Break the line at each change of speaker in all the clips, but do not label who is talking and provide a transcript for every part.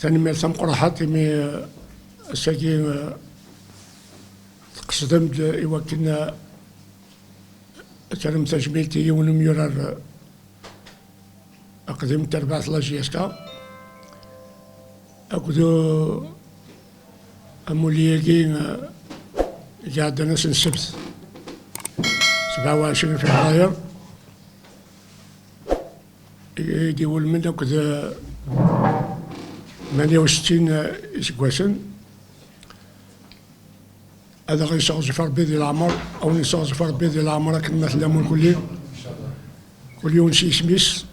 ثاني مير تمقرحات مي الساكي تقصدمت إوا كنا ترم تجميلتي ونميرر أقدم تربعة لاجيسكا أكدو أموليكي قاعدة ناس السبت 27 فبراير يقول من كذا 68 إسكواسن هذا غيصغر في ربي ديال العمر أو نصغر في ربي ديال العمر كنا ثلامون كل يوم شي سميس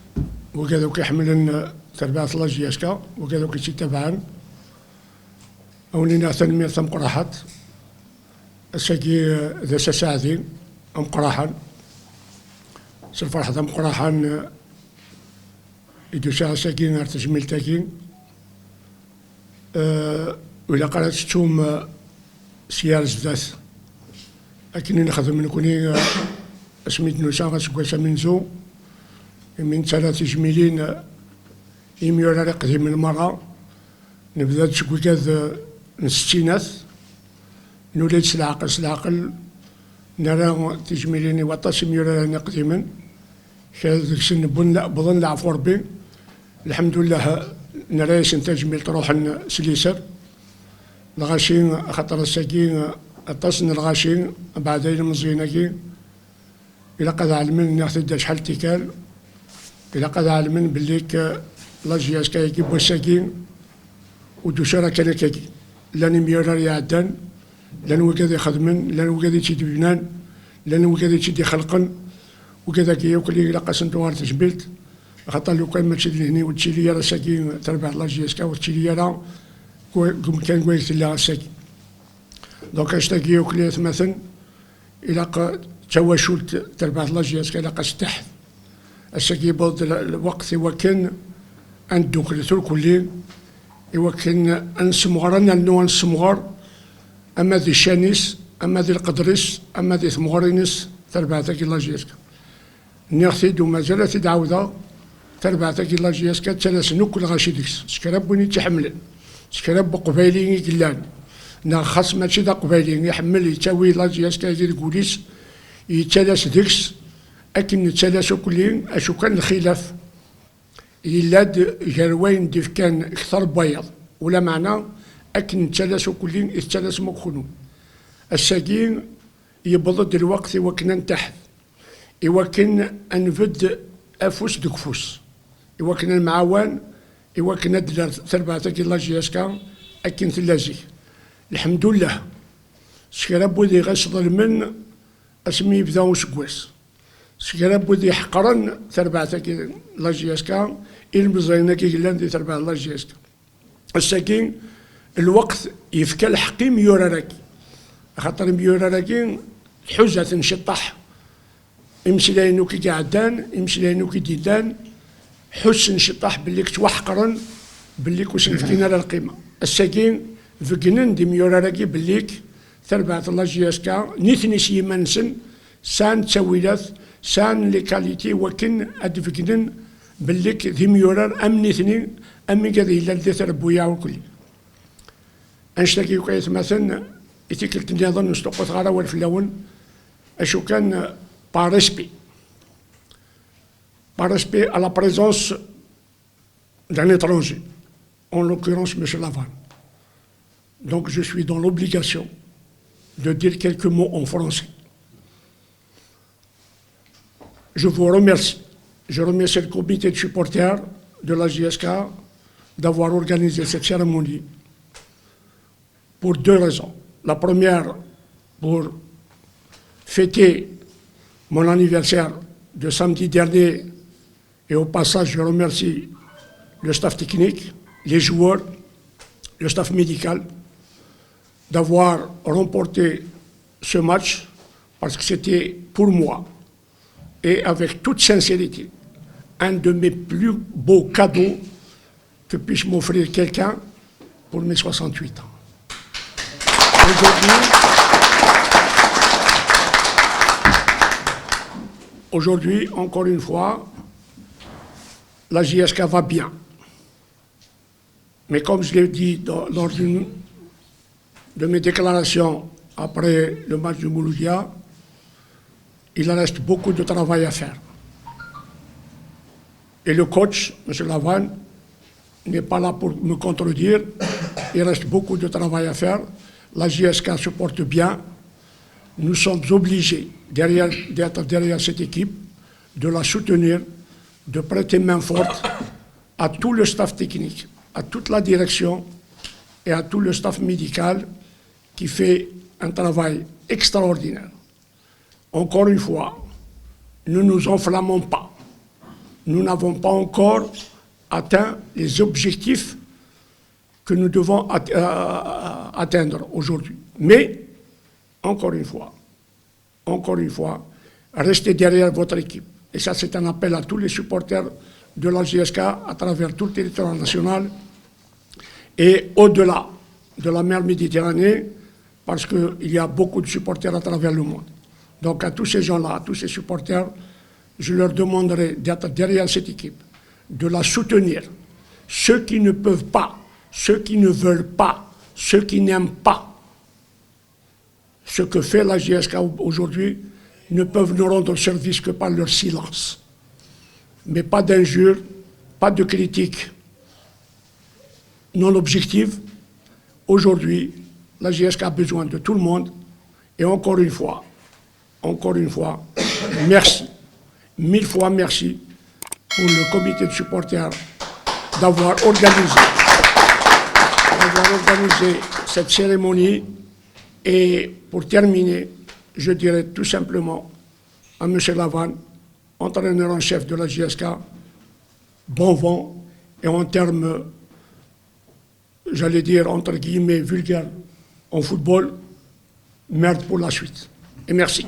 وكذا كيحملن تربعة لاجياسكا وكذا كيتابعن أولينا تنمية مقراحات الساكي ذا ساعتين مقراحا سالفرحة مقراحا يدو ساعة ساكين غير تجميل تاكين وإلا قرأت توم سيار زدات لكن نخدم من كوني سميت نوسا غاسكواسا منزو من 3 تجميلين يميور قديم من المرة نبدا تشكوكاذ الستينات نولد سلعقل نرى تجميلين وطاس ميوراني قديما كذاك سن بظن لعفو ربي الحمد لله نرى سن تجميل تروح سليسر الغاشين خاطر الساكين اتصن الغاشين بعدين مزينكي إلا قد علمن ناخذ شحال تيكال إلا قد علمن بليك لاجياس كايكي بوساكين ودوشارا كان كاكي لاني ميورا يعدان لان وكذا يخدمن لان وكذا تيدي بنان لان وكذا تيدي خلقن وكذا كياكل إلا قاسنتو غير تجبلت خاطر لو كان ما تشد لهني وتشي لي راه ساكين تربع لاجياسكا وتشي لي راه كان كويس لا ساكين دونك اشتاكي ياكل مثلا إلا تواشلت تربع لاجياسكا إلا قاس تحت الساكي بود الوقت هو كان عنده كل كلين إوا كان نسمغر نو نسمغر أما ذي شانيس أما ذي القدريس أما ذي ثمغرينس تربعتك لاجياسكا نيغثيد ومازال تدعوذا تربعتك لاجياسكا تلاس نوكل غاشي ديكس سكراب وين يتحمل سكراب قبايلين يقلان نا خاص ماشي دا قبايلين يحمل يتاوي لاجياسكا يدير كوليس يتلاس ديكس أكن نتلاسو كلين أشو كان الخلاف يلاد جروين ديف كان أكثر بيض ولا معنى أكن نتلاسو كلين يتلاس مكخونو الساقين يبضد الوقت وكنا نتحت إوكن أنفد أفوس دكفوس إوكن المعاون إوكن دلار تربعتك لاجياسكا أكن ثلازي الحمد لله سكراب ودي غسضل من أسمي بداو سكواس سكراب ودي حقرا تربعتك لاجياسكا المزينة كي قلان دي تربع لاجياسكا الساكين الوقت يفكى الحقي ميوراراكي خاطر ميوراراكي حجة تنشطح يمشي لينو كي قعدان يمشي لينو كي ديدان حس نشطح باللي كتوحقرن باللي كوسنفتينا للقيمة الساكين فكنن دي ميوراراكي بالليك تربعت لاجياسكا نيثني سيمانسن سان تسويلات سان لي كاليتي وكن ادفكنن بالليك ذي ميورار امني اثنين امي كذا الا ذي تربويا وكل انشتكي وكايت مثلا يتيكلت نظن نستقوت غارة والفلاون اشو كان بارسبي à la présence d'un étranger, en l'occurrence M. Laval. Donc je suis dans l'obligation de dire quelques mots en français. Je vous remercie. Je remercie le comité de supporters de la JSK d'avoir organisé cette cérémonie pour 2 raisons. La première, pour fêter mon anniversaire de samedi dernier, et au passage, je remercie le staff technique, les joueurs, le staff médical, d'avoir remporté ce match, parce que c'était pour moi, et avec toute sincérité, un de mes plus beaux cadeaux que puisse m'offrir quelqu'un pour mes 68 ans. Aujourd'hui, encore une fois, la JSK va bien. Mais comme je l'ai dit lors d'une de mes déclarations après le match du Mouloudia, il reste beaucoup de travail à faire. Et le coach, M. Lavanne, n'est pas là pour me contredire. Il reste beaucoup de travail à faire. La JSK se porte bien. Nous sommes obligés d'être derrière cette équipe, de la soutenir, de prêter main forte à tout le staff technique, à toute la direction et à tout le staff médical qui fait un travail extraordinaire. Encore une fois, ne nous enflammons pas. Nous n'avons pas encore atteint les objectifs que nous devons atteindre aujourd'hui. Mais, encore une fois, restez derrière votre équipe. Et ça, c'est un appel à tous les supporters de la JSK à travers tout le territoire national et au-delà de la mer Méditerranée, parce qu'il y a beaucoup de supporters à travers le monde. Donc à tous ces gens-là, à tous ces supporters, je leur demanderai d'être derrière cette équipe, de la soutenir. Ceux qui ne peuvent pas, ceux qui ne veulent pas, ceux qui n'aiment pas ce que fait la JSK aujourd'hui, ne peuvent nous rendre service que par leur silence. Mais pas d'injures, pas de critiques non objectives. Aujourd'hui, la JSK a besoin de tout le monde. Et encore une fois, merci. 1000 fois merci pour le comité de supporters d'avoir organisé cette cérémonie. Et pour terminer, je dirais tout simplement à M. Lavanne, entraîneur en chef de la JSK, bon vent, et en termes, j'allais dire, entre guillemets, vulgaires en football, merde pour la suite. Et merci.